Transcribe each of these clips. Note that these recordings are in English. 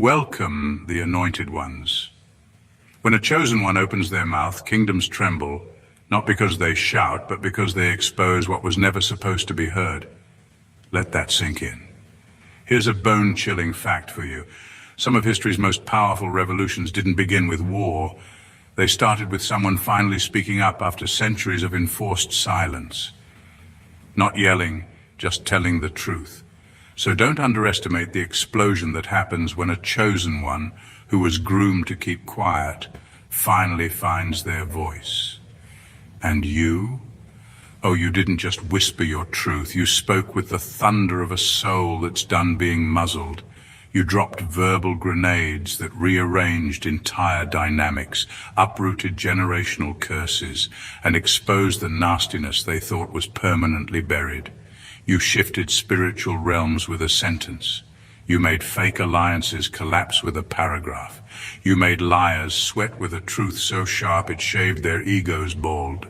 Welcome, the anointed ones. When a chosen one opens their mouth, kingdoms tremble, not because they shout, but because they expose what was never supposed to be heard. Let that sink in. Here's a bone-chilling fact for you. Some of history's most powerful revolutions didn't begin with war. They started with someone finally speaking up after centuries of enforced silence. Not yelling, just telling the truth. So don't underestimate the explosion that happens when a chosen one, who was groomed to keep quiet, finally finds their voice. And you? Oh, you didn't just whisper your truth. You spoke with the thunder of a soul that's done being muzzled. You dropped verbal grenades that rearranged entire dynamics, uprooted generational curses, and exposed the nastiness they thought was permanently buried. You shifted spiritual realms with a sentence. You made fake alliances collapse with a paragraph. You made liars sweat with a truth so sharp it shaved their egos bald.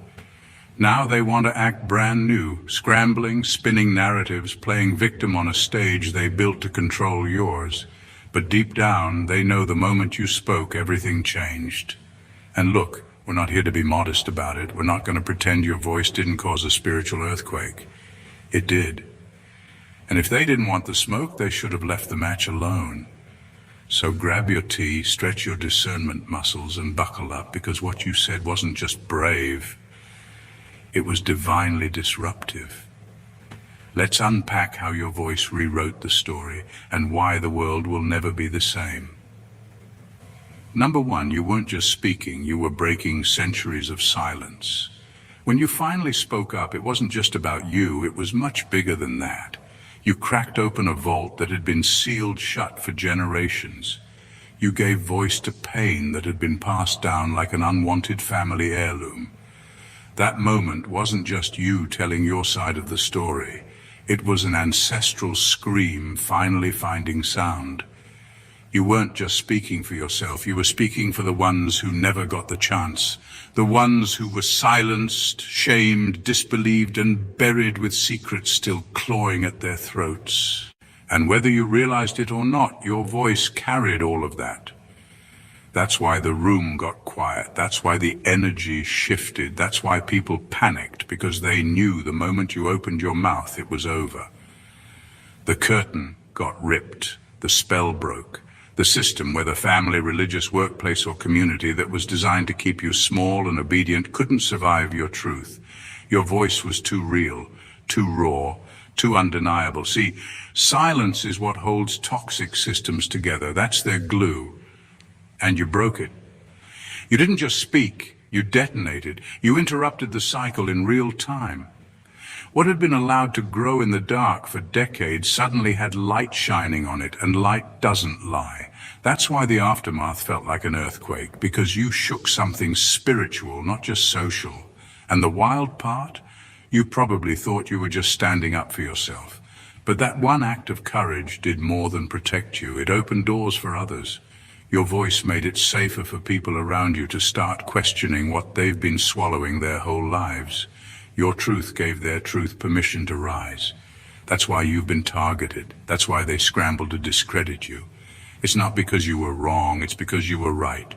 Now they want to act brand new, scrambling, spinning narratives, playing victim on a stage they built to control yours. But deep down, they know the moment you spoke, everything changed. And look, we're not here to be modest about it. We're not going to pretend your voice didn't cause a spiritual earthquake. It did. And if they didn't want the smoke, they should have left the match alone. So grab your tea, stretch your discernment muscles, and buckle up, because what you said wasn't just brave. It was divinely disruptive. Let's unpack how your voice rewrote the story and why the world will never be the same. Number one, you weren't just speaking, you were breaking centuries of silence. When you finally spoke up, it wasn't just about you, it was much bigger than that. You cracked open a vault that had been sealed shut for generations. You gave voice to pain that had been passed down like an unwanted family heirloom. That moment wasn't just you telling your side of the story. It was an ancestral scream finally finding sound. You weren't just speaking for yourself, you were speaking for the ones who never got the chance. The ones who were silenced, shamed, disbelieved, and buried with secrets still clawing at their throats. And whether you realized it or not, your voice carried all of that. That's why the room got quiet. That's why the energy shifted. That's why people panicked, because they knew the moment you opened your mouth, it was over. The curtain got ripped. The spell broke. The system, whether family, religious, workplace, or community, that was designed to keep you small and obedient couldn't survive your truth. Your voice was too real, too raw, too undeniable. See, silence is what holds toxic systems together. That's their glue. And you broke it. You didn't just speak, you detonated. You interrupted the cycle in real time. What had been allowed to grow in the dark for decades suddenly had light shining on it, and light doesn't lie. That's why the aftermath felt like an earthquake, because you shook something spiritual, not just social. And the wild part? You probably thought you were just standing up for yourself. But that one act of courage did more than protect you. It opened doors for others. Your voice made it safer for people around you to start questioning what they've been swallowing their whole lives. Your truth gave their truth permission to rise. That's why you've been targeted. That's why they scrambled to discredit you. It's not because you were wrong, it's because you were right.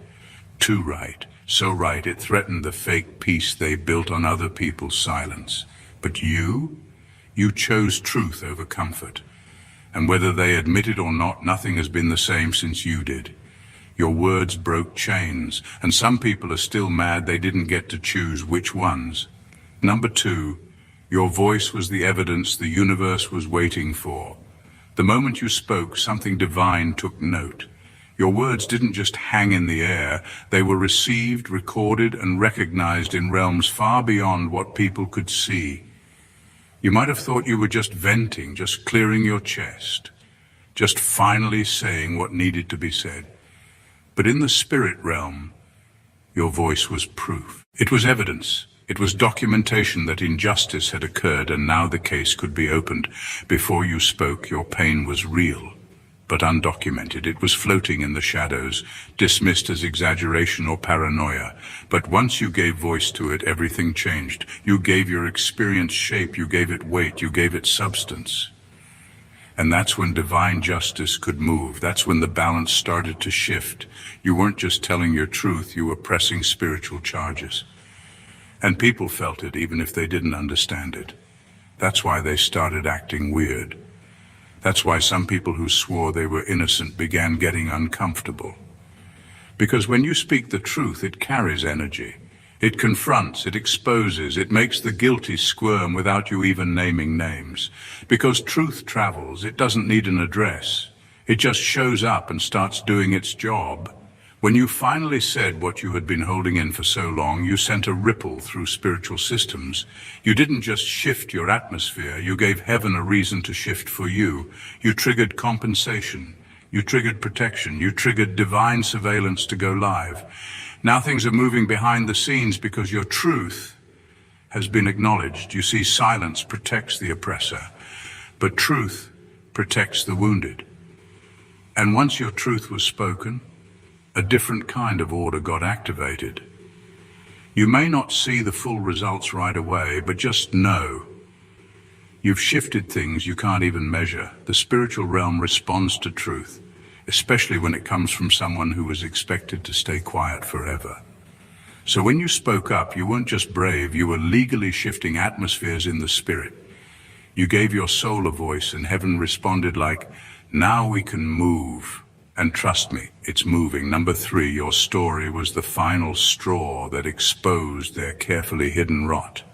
Too right. So right it threatened the fake peace they built on other people's silence. But you chose truth over comfort. And whether they admit it or not, nothing has been the same since you did. Your words broke chains, and some people are still mad they didn't get to choose which ones. Number two, your voice was the evidence the universe was waiting for. The moment you spoke, something divine took note. Your words didn't just hang in the air, they were received, recorded, and recognized in realms far beyond what people could see. You might have thought you were just venting, just clearing your chest, just finally saying what needed to be said. But in the spirit realm, your voice was proof. It was evidence. It was documentation that injustice had occurred, and now the case could be opened. Before you spoke, your pain was real, but undocumented. It was floating in the shadows, dismissed as exaggeration or paranoia. But once you gave voice to it, everything changed. You gave your experience shape, you gave it weight, you gave it substance. And that's when divine justice could move. That's when the balance started to shift. You weren't just telling your truth, you were pressing spiritual charges. And people felt it, even if they didn't understand it. That's why they started acting weird. That's why some people who swore they were innocent began getting uncomfortable. Because when you speak the truth, it carries energy. It confronts, it exposes, it makes the guilty squirm without you even naming names. Because truth travels, it doesn't need an address. It just shows up and starts doing its job. When you finally said what you had been holding in for so long, you sent a ripple through spiritual systems. You didn't just shift your atmosphere, you gave heaven a reason to shift for you. You triggered compensation. You triggered protection. You triggered divine surveillance to go live. Now things are moving behind the scenes because your truth has been acknowledged. You see, silence protects the oppressor, but truth protects the wounded. And once your truth was spoken, a different kind of order got activated. You may not see the full results right away, but just know you've shifted things you can't even measure. The spiritual realm responds to truth, especially when it comes from someone who was expected to stay quiet forever. So when you spoke up, you weren't just brave, you were legally shifting atmospheres in the spirit. You gave your soul a voice and heaven responded like, now we can move. And trust me, it's moving. Number 3, your story was the final straw that exposed their carefully hidden rot.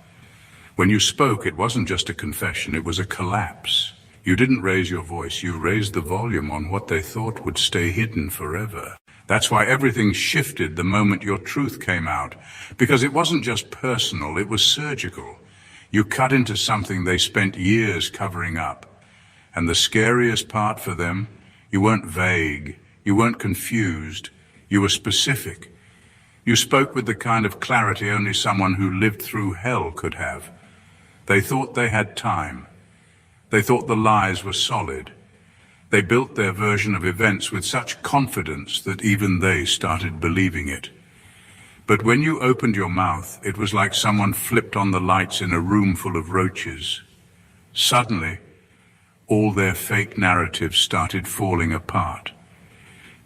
When you spoke, it wasn't just a confession, it was a collapse. You didn't raise your voice, you raised the volume on what they thought would stay hidden forever. That's why everything shifted the moment your truth came out, because it wasn't just personal, it was surgical. You cut into something they spent years covering up. And the scariest part for them, you weren't vague, you weren't confused, you were specific. You spoke with the kind of clarity only someone who lived through hell could have. They thought they had time. They thought the lies were solid. They built their version of events with such confidence that even they started believing it. But when you opened your mouth, it was like someone flipped on the lights in a room full of roaches. Suddenly, all their fake narratives started falling apart.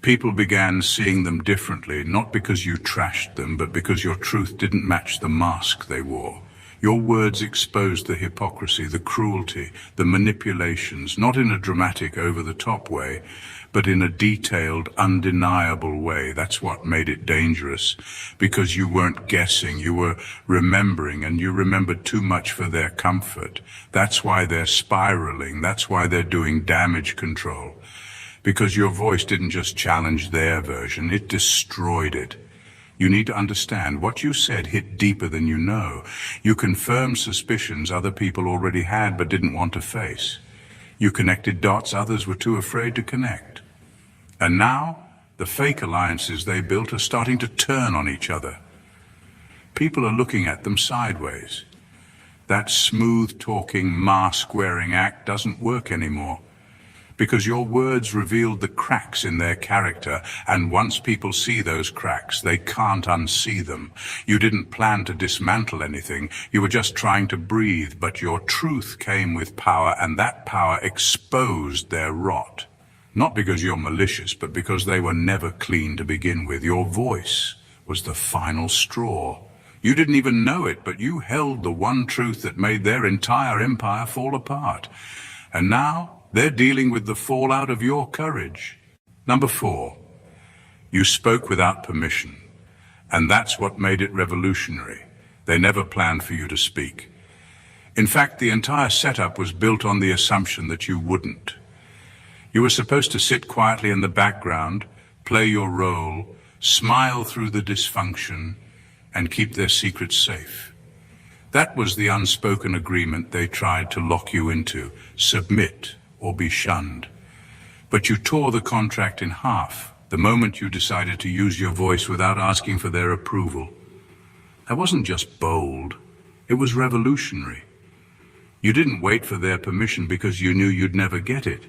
People began seeing them differently, not because you trashed them, but because your truth didn't match the mask they wore. Your words exposed the hypocrisy, the cruelty, the manipulations, not in a dramatic, over-the-top way, but in a detailed, undeniable way. That's what made it dangerous, because you weren't guessing, you were remembering, and you remembered too much for their comfort. That's why they're spiraling, that's why they're doing damage control. Because your voice didn't just challenge their version, it destroyed it. You need to understand, what you said hit deeper than you know. You confirmed suspicions other people already had but didn't want to face. You connected dots others were too afraid to connect. And now, the fake alliances they built are starting to turn on each other. People are looking at them sideways. That smooth-talking, mask-wearing act doesn't work anymore. Because your words revealed the cracks in their character, and once people see those cracks, they can't unsee them. You didn't plan to dismantle anything, you were just trying to breathe, but your truth came with power, and that power exposed their rot. Not because you're malicious, but because they were never clean to begin with. Your voice was the final straw. You didn't even know it, but you held the one truth that made their entire empire fall apart. And now, they're dealing with the fallout of your courage. Number 4, you spoke without permission. And that's what made it revolutionary. They never planned for you to speak. In fact, the entire setup was built on the assumption that you wouldn't. You were supposed to sit quietly in the background, play your role, smile through the dysfunction, and keep their secrets safe. That was the unspoken agreement they tried to lock you into. Submit or be shunned. But you tore the contract in half the moment you decided to use your voice without asking for their approval. That wasn't just bold, it was revolutionary. You didn't wait for their permission because you knew you'd never get it.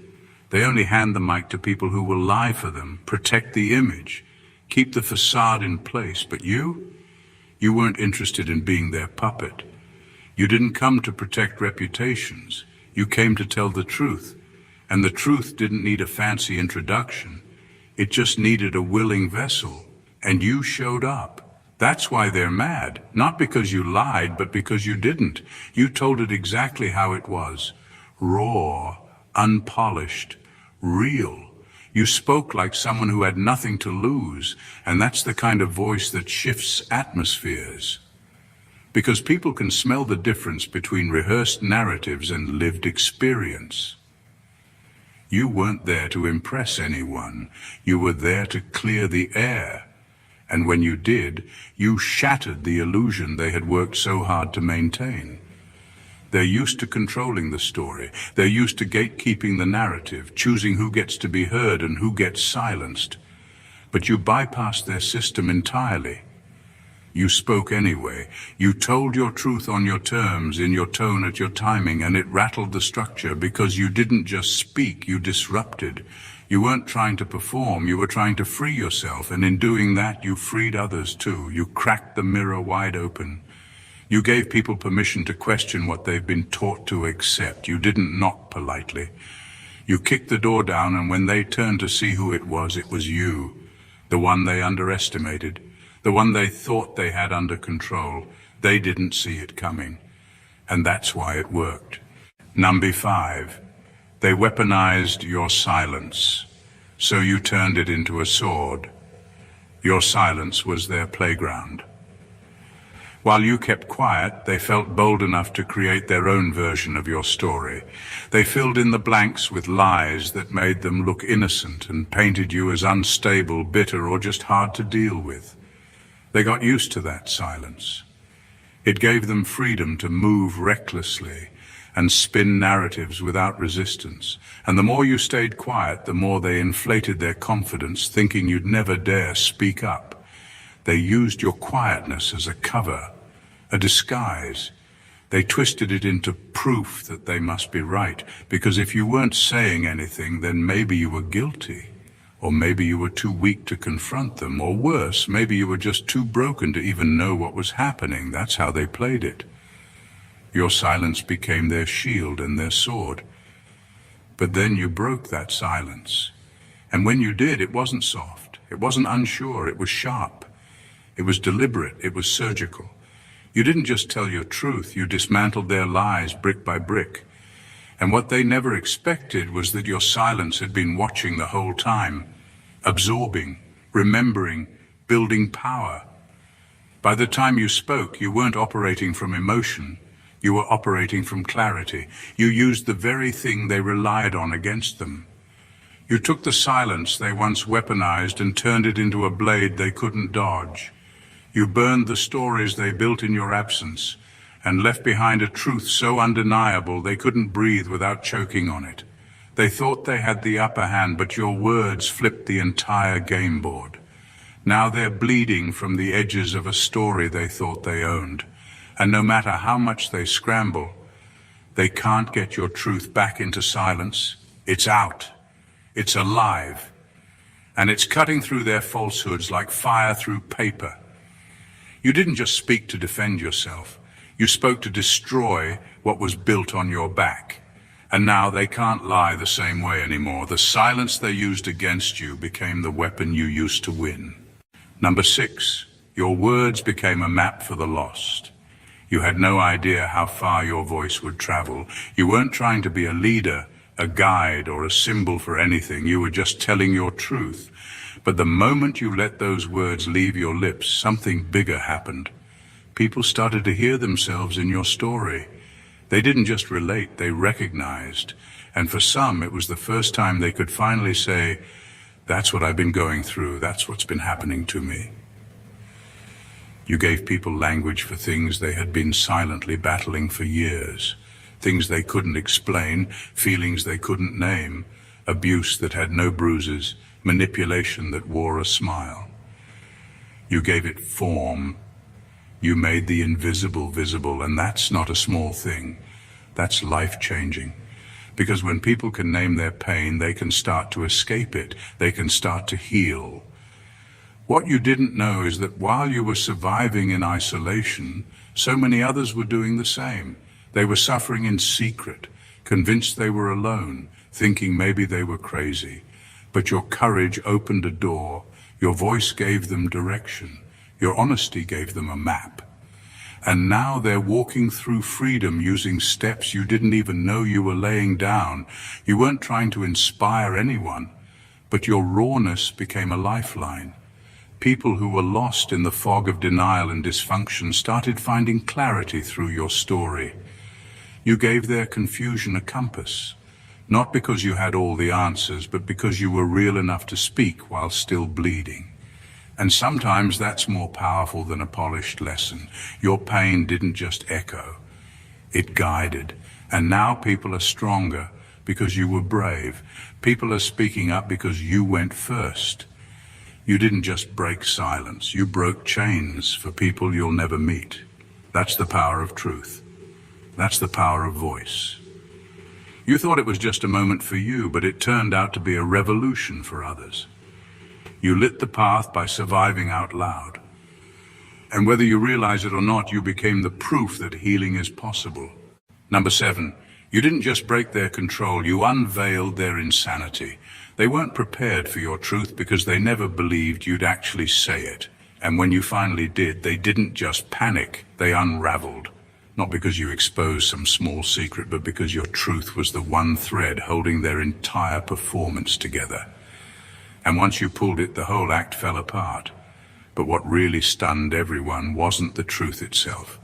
They only hand the mic to people who will lie for them, protect the image, keep the facade in place. But you weren't interested in being their puppet. You didn't come to protect reputations. You came to tell the truth. And the truth didn't need a fancy introduction. It just needed a willing vessel. And you showed up. That's why they're mad. Not because you lied, but because you didn't. You told it exactly how it was. Raw, unpolished, real. You spoke like someone who had nothing to lose, and that's the kind of voice that shifts atmospheres. Because people can smell the difference between rehearsed narratives and lived experience. You weren't there to impress anyone. You were there to clear the air. And when you did, you shattered the illusion they had worked so hard to maintain. They're used to controlling the story. They're used to gatekeeping the narrative, choosing who gets to be heard and who gets silenced. But you bypassed their system entirely. You spoke anyway. You told your truth on your terms, in your tone, at your timing, and it rattled the structure because you didn't just speak, you disrupted. You weren't trying to perform, you were trying to free yourself, and in doing that you freed others too. You cracked the mirror wide open. You gave people permission to question what they've been taught to accept. You didn't knock politely. You kicked the door down, and when they turned to see who it was you. The one they underestimated. The one they thought they had under control. They didn't see it coming. And that's why it worked. Number 5. They weaponized your silence. So you turned it into a sword. Your silence was their playground. While you kept quiet, they felt bold enough to create their own version of your story. They filled in the blanks with lies that made them look innocent and painted you as unstable, bitter, or just hard to deal with. They got used to that silence. It gave them freedom to move recklessly and spin narratives without resistance. And the more you stayed quiet, the more they inflated their confidence, thinking you'd never dare speak up. They used your quietness as a cover, a disguise. They twisted it into proof that they must be right, because if you weren't saying anything, then maybe you were guilty, or maybe you were too weak to confront them, or worse, maybe you were just too broken to even know what was happening. That's how they played it. Your silence became their shield and their sword. But then you broke that silence. And when you did, it wasn't soft. It wasn't unsure. It was sharp. It was deliberate. It was surgical. You didn't just tell your truth. You dismantled their lies brick by brick. And what they never expected was that your silence had been watching the whole time, absorbing, remembering, building power. By the time you spoke, you weren't operating from emotion. You were operating from clarity. You used the very thing they relied on against them. You took the silence they once weaponized and turned it into a blade they couldn't dodge. You burned the stories they built in your absence and left behind a truth so undeniable they couldn't breathe without choking on it. They thought they had the upper hand, but your words flipped the entire game board. Now they're bleeding from the edges of a story they thought they owned. And no matter how much they scramble, they can't get your truth back into silence. It's out. It's alive. And it's cutting through their falsehoods like fire through paper. You didn't just speak to defend yourself. You spoke to destroy what was built on your back. And now they can't lie the same way anymore. The silence they used against you became the weapon you used to win. Number 6, your words became a map for the lost. You had no idea how far your voice would travel. You weren't trying to be a leader, a guide, or a symbol for anything. You were just telling your truth. But the moment you let those words leave your lips, something bigger happened. People started to hear themselves in your story. They didn't just relate, they recognized. And for some, it was the first time they could finally say, "That's what I've been going through. That's what's been happening to me." You gave people language for things they had been silently battling for years. Things they couldn't explain, feelings they couldn't name, abuse that had no bruises, manipulation that wore a smile. You gave it form. You made the invisible visible, and that's not a small thing. That's life-changing. Because when people can name their pain, they can start to escape it. They can start to heal. What you didn't know is that while you were surviving in isolation, so many others were doing the same. They were suffering in secret, convinced they were alone, thinking maybe they were crazy. But your courage opened a door, your voice gave them direction, your honesty gave them a map. And now they're walking through freedom using steps you didn't even know you were laying down. You weren't trying to inspire anyone, but your rawness became a lifeline. People who were lost in the fog of denial and dysfunction started finding clarity through your story. You gave their confusion a compass, not because you had all the answers, but because you were real enough to speak while still bleeding. And sometimes that's more powerful than a polished lesson. Your pain didn't just echo, it guided. And now people are stronger because you were brave. People are speaking up because you went first. You didn't just break silence, you broke chains for people you'll never meet. That's the power of truth. That's the power of voice. You thought it was just a moment for you, but it turned out to be a revolution for others. You lit the path by surviving out loud. And whether you realize it or not, you became the proof that healing is possible. Number 7, you didn't just break their control, you unveiled their insanity. They weren't prepared for your truth because they never believed you'd actually say it. And when you finally did, they didn't just panic, they unraveled. Not because you exposed some small secret, but because your truth was the one thread holding their entire performance together. And once you pulled it, the whole act fell apart. But what really stunned everyone wasn't the truth itself.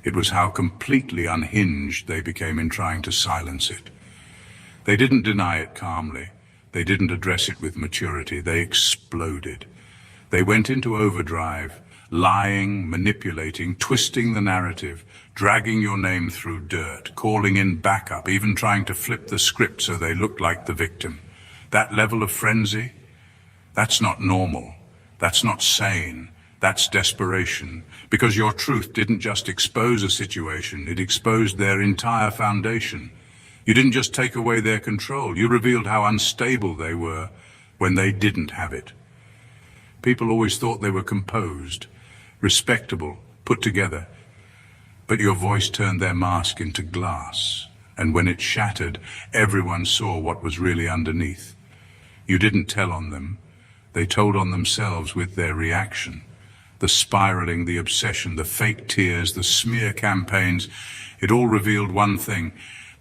It was how completely unhinged they became in trying to silence it. They didn't deny it calmly. They didn't address it with maturity. They exploded. They went into overdrive, lying, manipulating, twisting the narrative, dragging your name through dirt, calling in backup, even trying to flip the script so they looked like the victim. That level of frenzy, that's not normal. That's not sane. That's desperation. Because your truth didn't just expose a situation, it exposed their entire foundation. You didn't just take away their control, you revealed how unstable they were when they didn't have it. People always thought they were composed, respectable, put together. But your voice turned their mask into glass, and when it shattered, everyone saw what was really underneath. You didn't tell on them, they told on themselves with their reaction. The spiraling, the obsession, the fake tears, the smear campaigns, it all revealed one thing.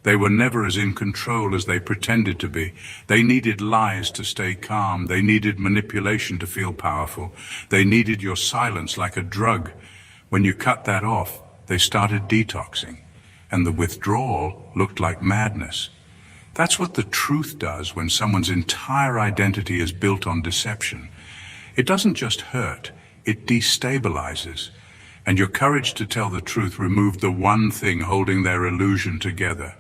They were never as in control as they pretended to be. They needed lies to stay calm. They needed manipulation to feel powerful. They needed your silence like a drug. When you cut that off, they started detoxing, and the withdrawal looked like madness. That's what the truth does when someone's entire identity is built on deception. It doesn't just hurt, it destabilizes. And your courage to tell the truth removed the one thing holding their illusion together.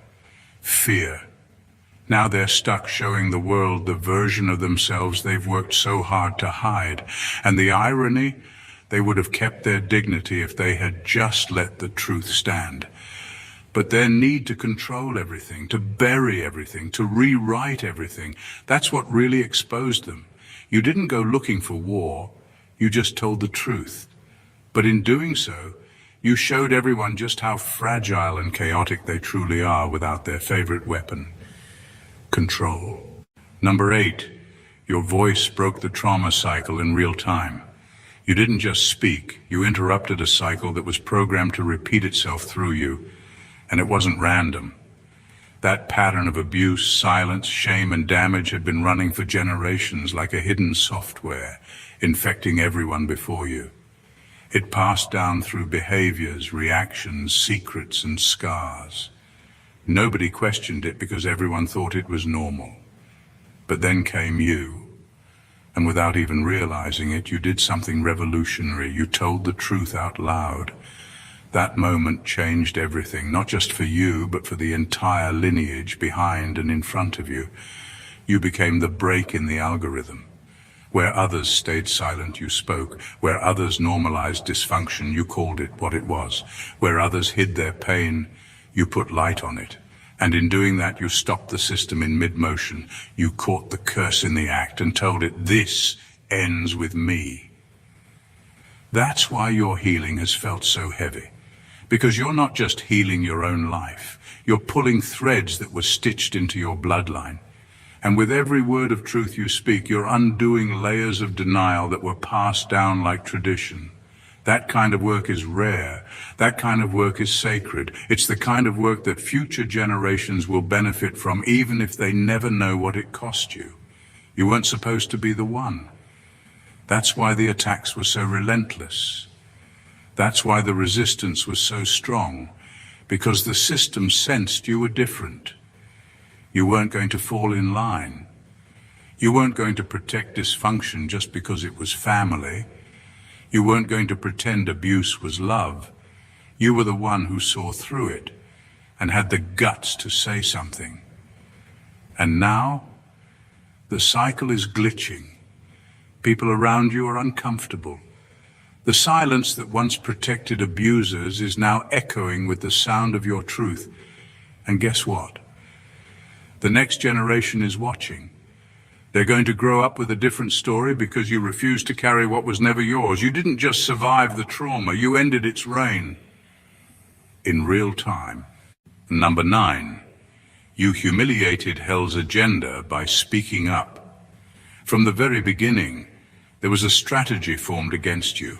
Fear. Now they're stuck showing the world the version of themselves they've worked so hard to hide. And the irony, they would have kept their dignity if they had just let the truth stand. But their need to control everything, to bury everything, to rewrite everything, that's what really exposed them. You didn't go looking for war, you just told the truth. But in doing so, you showed everyone just how fragile and chaotic they truly are without their favorite weapon, control. Number 8, your voice broke the trauma cycle in real time. You didn't just speak, you interrupted a cycle that was programmed to repeat itself through you, and it wasn't random. That pattern of abuse, silence, shame, and damage had been running for generations like a hidden software, infecting everyone before you. It passed down through behaviors, reactions, secrets, and scars. Nobody questioned it because everyone thought it was normal. But then came you, and without even realizing it, you did something revolutionary. You told the truth out loud. That moment changed everything, not just for you, but for the entire lineage behind and in front of you. You became the break in the algorithm. Where others stayed silent, you spoke. Where others normalized dysfunction, you called it what it was. Where others hid their pain, you put light on it. And in doing that, you stopped the system in mid-motion. You caught the curse in the act and told it, this ends with me. That's why your healing has felt so heavy. Because you're not just healing your own life, you're pulling threads that were stitched into your bloodline. And with every word of truth you speak, you're undoing layers of denial that were passed down like tradition. That kind of work is rare. That kind of work is sacred. It's the kind of work that future generations will benefit from, even if they never know what it cost you. You weren't supposed to be the one. That's why the attacks were so relentless. That's why the resistance was so strong, because the system sensed you were different. You weren't going to fall in line. You weren't going to protect dysfunction just because it was family. You weren't going to pretend abuse was love. You were the one who saw through it and had the guts to say something. And now, the cycle is glitching. People around you are uncomfortable. The silence that once protected abusers is now echoing with the sound of your truth. And guess what? The next generation is watching. They're going to grow up with a different story because you refused to carry what was never yours. You didn't just survive the trauma, you ended its reign in real time. Number 9, you humiliated hell's agenda by speaking up. From the very beginning, there was a strategy formed against you.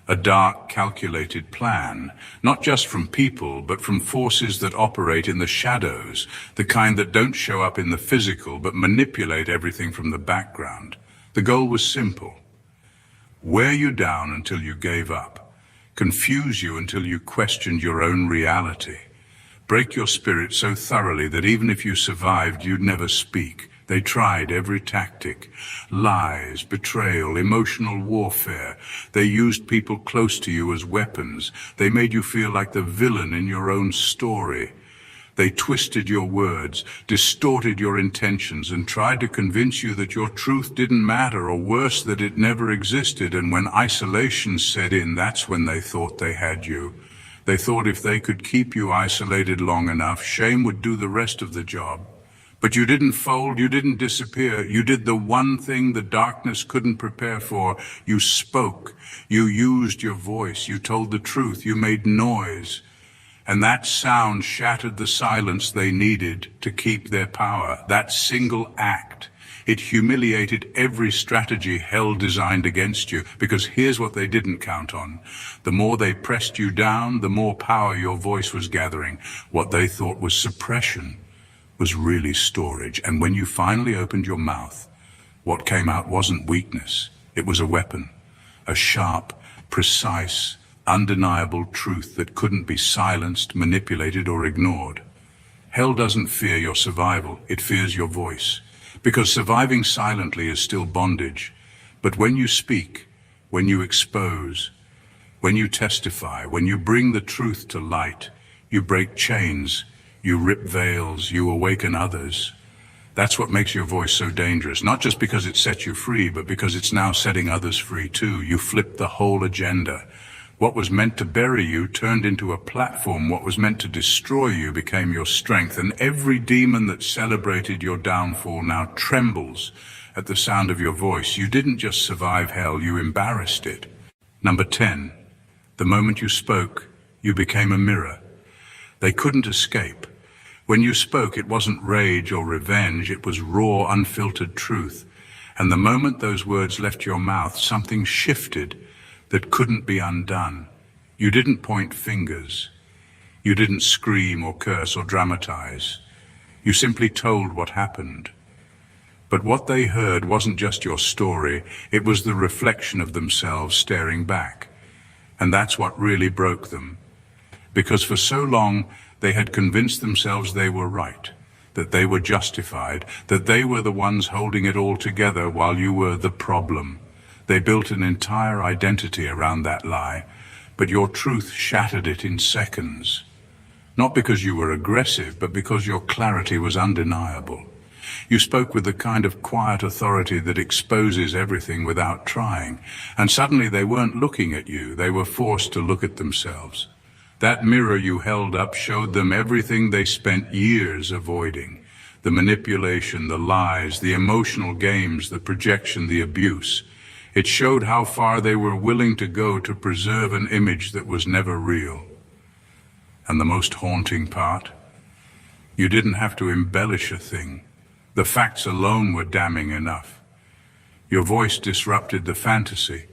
A dark, calculated plan, not just from people, but from forces that operate in the shadows, the kind that don't show up in the physical, but manipulate everything from the background. The goal was simple. Wear you down until you gave up. Confuse you until you questioned your own reality. Break your spirit so thoroughly that even if you survived, you'd never speak. They tried every tactic. Lies, betrayal, emotional warfare. They used people close to you as weapons. They made you feel like the villain in your own story. They twisted your words, distorted your intentions, and tried to convince you that your truth didn't matter, or worse, that it never existed. And when isolation set in, that's when they thought they had you. They thought if they could keep you isolated long enough, shame would do the rest of the job. But you didn't fold, you didn't disappear. You did the one thing the darkness couldn't prepare for. You spoke. You used your voice. You told the truth. You made noise. And that sound shattered the silence they needed to keep their power. That single act, it humiliated every strategy hell designed against you. Because here's what they didn't count on. The more they pressed you down, the more power your voice was gathering. What they thought was suppression was really storage. And when you finally opened your mouth, what came out wasn't weakness. It was a weapon, a sharp, precise, undeniable truth that couldn't be silenced, manipulated, or ignored. Hell doesn't fear your survival, it fears your voice. Because surviving silently is still bondage. But when you speak, when you expose, when you testify, when you bring the truth to light, you break chains. You rip veils, you awaken others. That's what makes your voice so dangerous, not just because it sets you free, but because it's now setting others free too. You flipped the whole agenda. What was meant to bury you turned into a platform. What was meant to destroy you became your strength. And every demon that celebrated your downfall now trembles at the sound of your voice. You didn't just survive hell, you embarrassed it. Number 10, the moment you spoke, you became a mirror. They couldn't escape. When you spoke, it wasn't rage or revenge, it was raw, unfiltered truth. And the moment those words left your mouth, something shifted that couldn't be undone. You didn't point fingers. You didn't scream or curse or dramatize. You simply told what happened. But what they heard wasn't just your story, it was the reflection of themselves staring back. And that's what really broke them. Because for so long, they had convinced themselves they were right, that they were justified, that they were the ones holding it all together while you were the problem. They built an entire identity around that lie, but your truth shattered it in seconds. Not because you were aggressive, but because your clarity was undeniable. You spoke with the kind of quiet authority that exposes everything without trying, and suddenly they weren't looking at you, they were forced to look at themselves. That mirror you held up showed them everything they spent years avoiding. The manipulation, the lies, the emotional games, the projection, the abuse. It showed how far they were willing to go to preserve an image that was never real. And the most haunting part? You didn't have to embellish a thing. The facts alone were damning enough. Your voice disrupted the fantasy.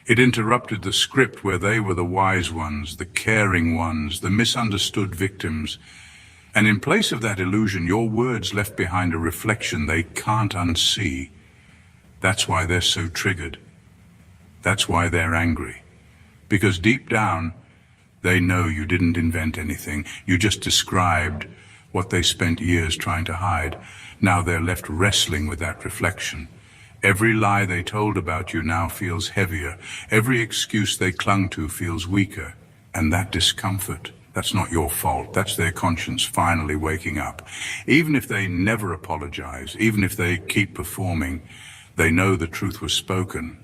It interrupted the script where they were the wise ones, the caring ones, the misunderstood victims. And in place of that illusion, your words left behind a reflection they can't unsee. That's why they're so triggered. That's why they're angry. Because deep down, they know you didn't invent anything. You just described what they spent years trying to hide. Now they're left wrestling with that reflection. Every lie they told about you now feels heavier. Every excuse they clung to feels weaker. And that discomfort, that's not your fault. That's their conscience finally waking up. Even if they never apologize, even if they keep performing, they know the truth was spoken.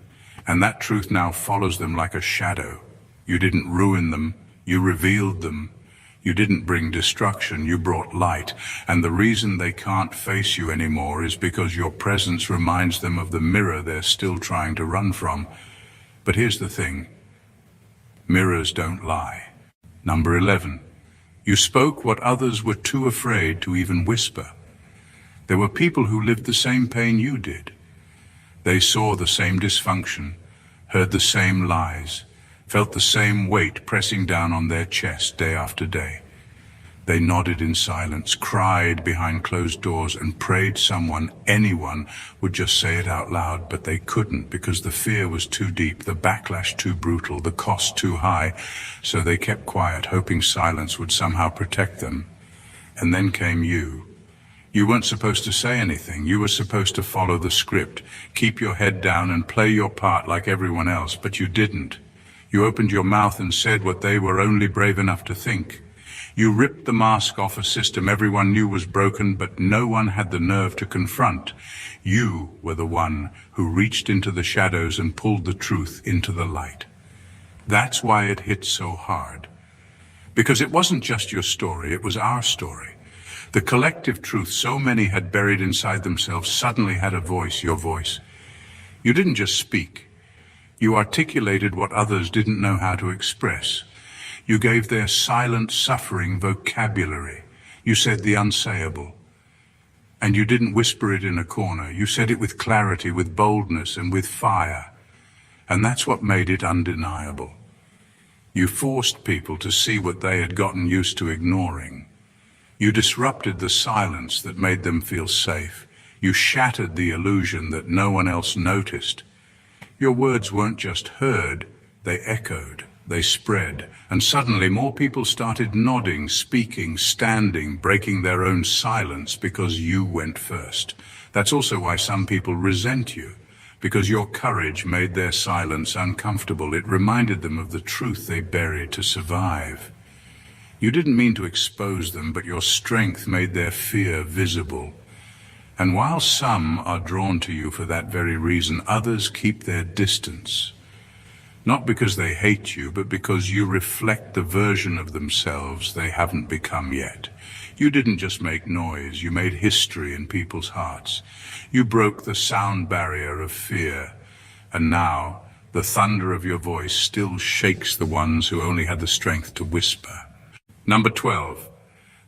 And that truth now follows them like a shadow. You didn't ruin them, you revealed them. You didn't bring destruction, you brought light. And the reason they can't face you anymore is because your presence reminds them of the mirror they're still trying to run from. But here's the thing. Mirrors don't lie. Number 11. You spoke what others were too afraid to even whisper. There were people who lived the same pain you did. They saw the same dysfunction, heard the same lies, felt the same weight pressing down on their chest day after day. They nodded in silence, cried behind closed doors, and prayed someone, anyone, would just say it out loud, but they couldn't because the fear was too deep, the backlash too brutal, the cost too high, so they kept quiet, hoping silence would somehow protect them. And then came you. You weren't supposed to say anything. You were supposed to follow the script, keep your head down and play your part like everyone else, but you didn't. You opened your mouth and said what they were only brave enough to think. You ripped the mask off a system everyone knew was broken, but no one had the nerve to confront. You were the one who reached into the shadows and pulled the truth into the light. That's why it hit so hard. Because it wasn't just your story, it was our story. The collective truth so many had buried inside themselves suddenly had a voice, your voice. You didn't just speak. You articulated what others didn't know how to express. You gave their silent suffering vocabulary. You said the unsayable. And you didn't whisper it in a corner. You said it with clarity, with boldness, and with fire. And that's what made it undeniable. You forced people to see what they had gotten used to ignoring. You disrupted the silence that made them feel safe. You shattered the illusion that no one else noticed. Your words weren't just heard, they echoed, they spread, and suddenly more people started nodding, speaking, standing, breaking their own silence because you went first. That's also why some people resent you, because your courage made their silence uncomfortable. It reminded them of the truth they buried to survive. You didn't mean to expose them, but your strength made their fear visible. And while some are drawn to you for that very reason, others keep their distance. Not because they hate you, but because you reflect the version of themselves they haven't become yet. You didn't just make noise, you made history in people's hearts. You broke the sound barrier of fear, and now the thunder of your voice still shakes the ones who only had the strength to whisper. Number 12.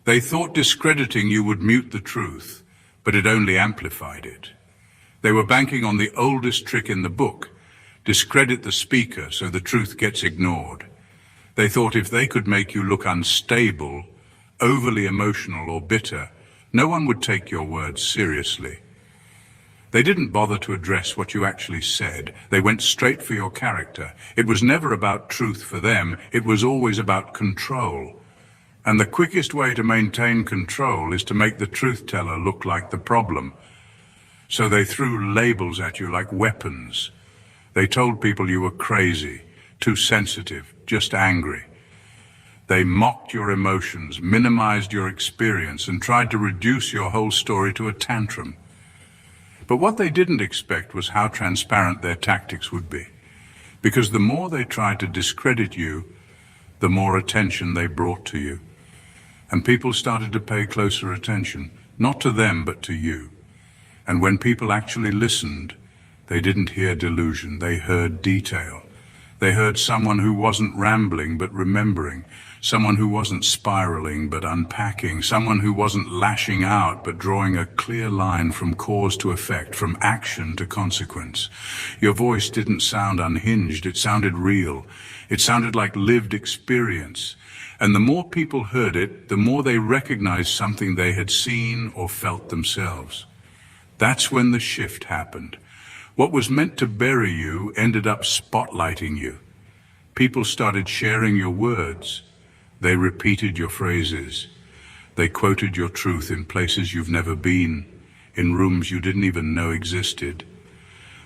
They thought discrediting you would mute the truth, but it only amplified it. They were banking on the oldest trick in the book, discredit the speaker so the truth gets ignored. They thought if they could make you look unstable, overly emotional or bitter, no one would take your words seriously. They didn't bother to address what you actually said. They went straight for your character. It was never about truth for them. It was always about control. And the quickest way to maintain control is to make the truth teller look like the problem. So they threw labels at you like weapons. They told people you were crazy, too sensitive, just angry. They mocked your emotions, minimized your experience, and tried to reduce your whole story to a tantrum. But what they didn't expect was how transparent their tactics would be. Because the more they tried to discredit you, the more attention they brought to you. And people started to pay closer attention, not to them, but to you. And when people actually listened, they didn't hear delusion, they heard detail. They heard someone who wasn't rambling but remembering, someone who wasn't spiraling but unpacking, someone who wasn't lashing out but drawing a clear line from cause to effect, from action to consequence. Your voice didn't sound unhinged, it sounded real. It sounded like lived experience. And the more people heard it, the more they recognized something they had seen or felt themselves. That's when the shift happened. What was meant to bury you ended up spotlighting you. People started sharing your words. They repeated your phrases. They quoted your truth in places you've never been, in rooms you didn't even know existed.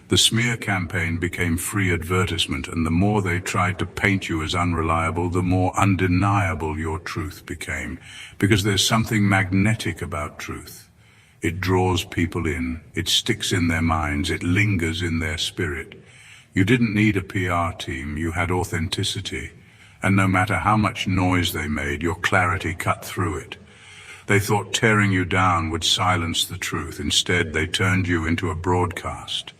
The smear campaign became free advertisement, and the more they tried to paint you as unreliable, the more undeniable your truth became. Because there's something magnetic about truth. It draws people in, it sticks in their minds, it lingers in their spirit. You didn't need a PR team, you had authenticity. And no matter how much noise they made, your clarity cut through it. They thought tearing you down would silence the truth. Instead, they turned you into a broadcast.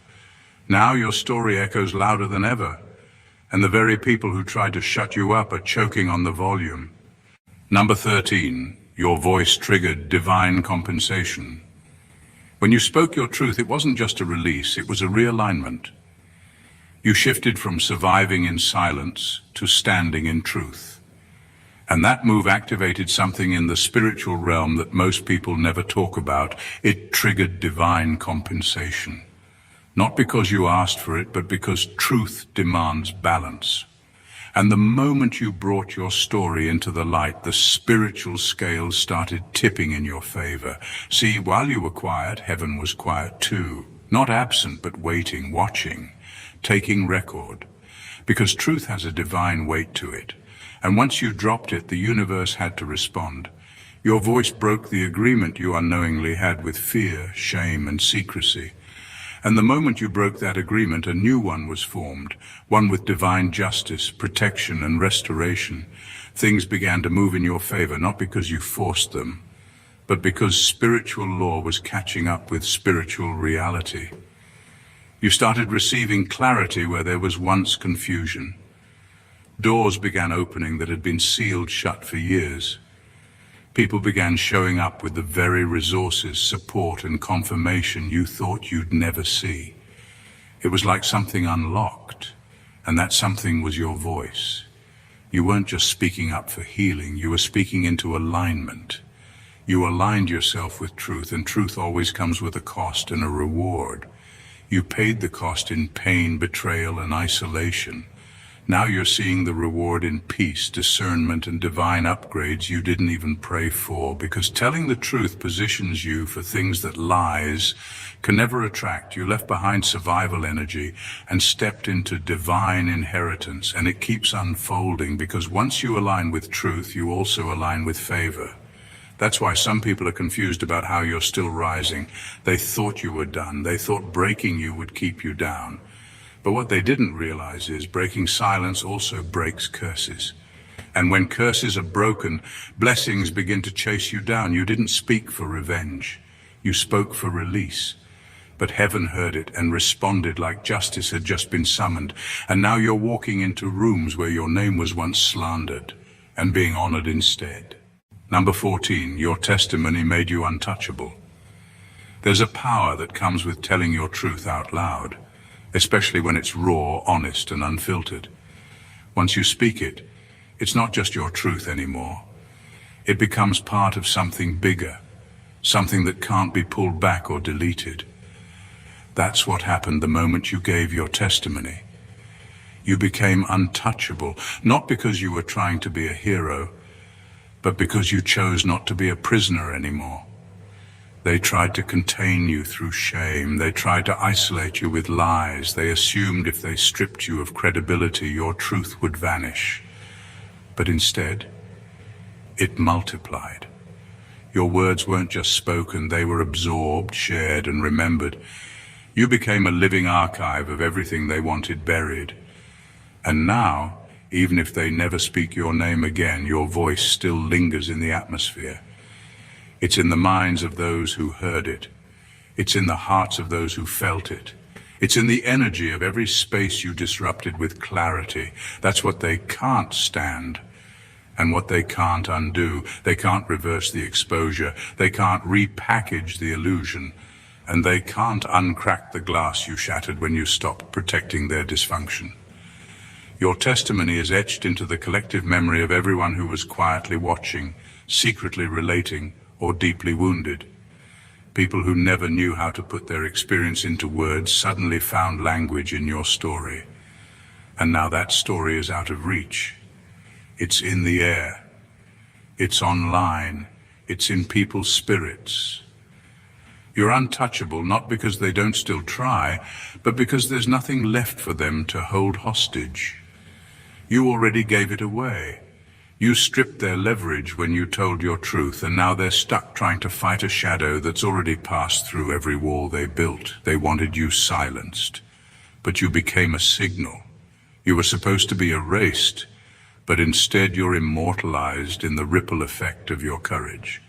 Now your story echoes louder than ever, and the very people who tried to shut you up are choking on the volume. Number 13, your voice triggered divine compensation. When you spoke your truth, it wasn't just a release, it was a realignment. You shifted from surviving in silence to standing in truth. And that move activated something in the spiritual realm that most people never talk about. It triggered divine compensation. Not because you asked for it, but because truth demands balance. And the moment you brought your story into the light, the spiritual scales started tipping in your favor. See, while you were quiet, heaven was quiet too. Not absent, but waiting, watching, taking record. Because truth has a divine weight to it. And once you dropped it, the universe had to respond. Your voice broke the agreement you unknowingly had with fear, shame, and secrecy. And the moment you broke that agreement, a new one was formed, one with divine justice, protection, and restoration. Things began to move in your favor, not because you forced them, but because spiritual law was catching up with spiritual reality. You started receiving clarity where there was once confusion. Doors began opening that had been sealed shut for years. People began showing up with the very resources, support, and confirmation you thought you'd never see. It was like something unlocked, and that something was your voice. You weren't just speaking up for healing, you were speaking into alignment. You aligned yourself with truth, and truth always comes with a cost and a reward. You paid the cost in pain, betrayal, and isolation. Now you're seeing the reward in peace, discernment, and divine upgrades you didn't even pray for, because telling the truth positions you for things that lies can never attract. You left behind survival energy and stepped into divine inheritance, and it keeps unfolding, because once you align with truth, you also align with favor. That's why some people are confused about how you're still rising. They thought you were done. They thought breaking you would keep you down. But what they didn't realize is breaking silence also breaks curses. And when curses are broken, blessings begin to chase you down. You didn't speak for revenge. You spoke for release. But heaven heard it and responded like justice had just been summoned. And now you're walking into rooms where your name was once slandered and being honored instead. Number 14, your testimony made you untouchable. There's a power that comes with telling your truth out loud, especially when it's raw, honest, and unfiltered. Once you speak it, it's not just your truth anymore. It becomes part of something bigger, something that can't be pulled back or deleted. That's what happened the moment you gave your testimony. You became untouchable, not because you were trying to be a hero, but because you chose not to be a prisoner anymore. They tried to contain you through shame. They tried to isolate you with lies. They assumed if they stripped you of credibility, your truth would vanish. But instead, it multiplied. Your words weren't just spoken, they were absorbed, shared, and remembered. You became a living archive of everything they wanted buried. And now, even if they never speak your name again, your voice still lingers in the atmosphere. It's in the minds of those who heard it. It's in the hearts of those who felt it. It's in the energy of every space you disrupted with clarity. That's what they can't stand and what they can't undo. They can't reverse the exposure. They can't repackage the illusion. And they can't uncrack the glass you shattered when you stopped protecting their dysfunction. Your testimony is etched into the collective memory of everyone who was quietly watching, secretly relating, or deeply wounded. People who never knew how to put their experience into words suddenly found language in your story. And now that story is out of reach. It's in the air. It's online. It's in people's spirits. You're untouchable, not because they don't still try, but because there's nothing left for them to hold hostage. You already gave it away. You stripped their leverage when you told your truth, and now they're stuck trying to fight a shadow that's already passed through every wall they built. They wanted you silenced, but you became a signal. You were supposed to be erased, but instead you're immortalized in the ripple effect of your courage.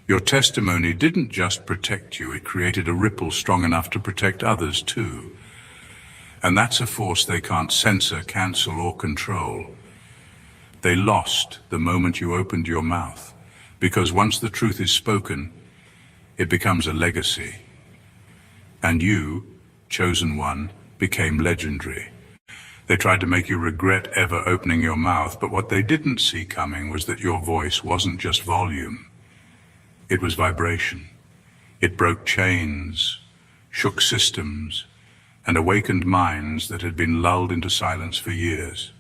Your testimony didn't just protect you, it created a ripple strong enough to protect others too. And that's a force they can't censor, cancel, or control. They lost the moment you opened your mouth, because once the truth is spoken, it becomes a legacy. And you, chosen one, became legendary. They tried to make you regret ever opening your mouth, but what they didn't see coming was that your voice wasn't just volume. It was vibration. It broke chains, shook systems, and awakened minds that had been lulled into silence for years.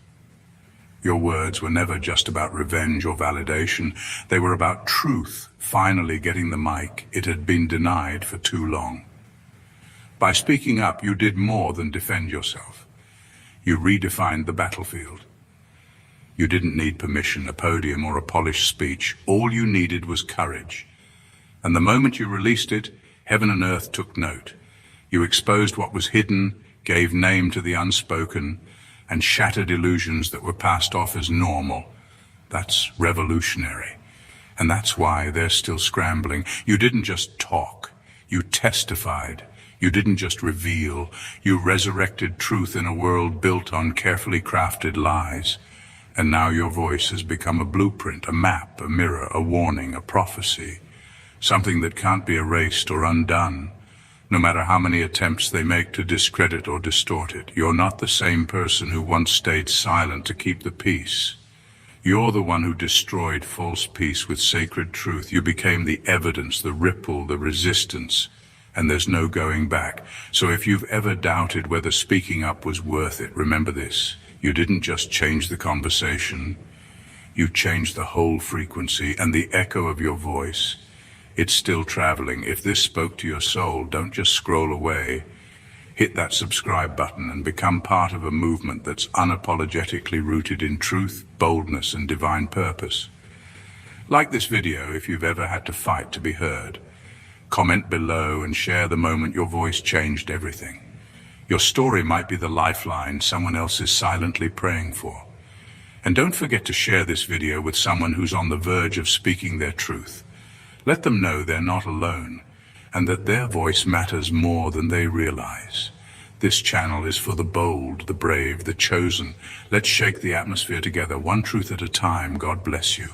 Your words were never just about revenge or validation. They were about truth finally getting the mic it had been denied for too long. By speaking up, you did more than defend yourself. You redefined the battlefield. You didn't need permission, a podium, or a polished speech. All you needed was courage. And the moment you released it, heaven and earth took note. You exposed what was hidden, gave name to the unspoken, and shattered illusions that were passed off as normal. That's revolutionary. And that's why they're still scrambling. You didn't just talk, you testified. You didn't just reveal, you resurrected truth in a world built on carefully crafted lies. And now your voice has become a blueprint, a map, a mirror, a warning, a prophecy. Something that can't be erased or undone, no matter how many attempts they make to discredit or distort it. You're not the same person who once stayed silent to keep the peace. You're the one who destroyed false peace with sacred truth. You became the evidence, the ripple, the resistance, and there's no going back. So if you've ever doubted whether speaking up was worth it, remember this. You didn't just change the conversation, you changed the whole frequency and the echo of your voice. It's still traveling. If this spoke to your soul, don't just scroll away. Hit that subscribe button and become part of a movement that's unapologetically rooted in truth, boldness, and divine purpose. Like this video if you've ever had to fight to be heard. Comment below and share the moment your voice changed everything. Your story might be the lifeline someone else is silently praying for. And don't forget to share this video with someone who's on the verge of speaking their truth. Let them know they're not alone, and that their voice matters more than they realize. This channel is for the bold, the brave, the chosen. Let's shake the atmosphere together, one truth at a time. God bless you.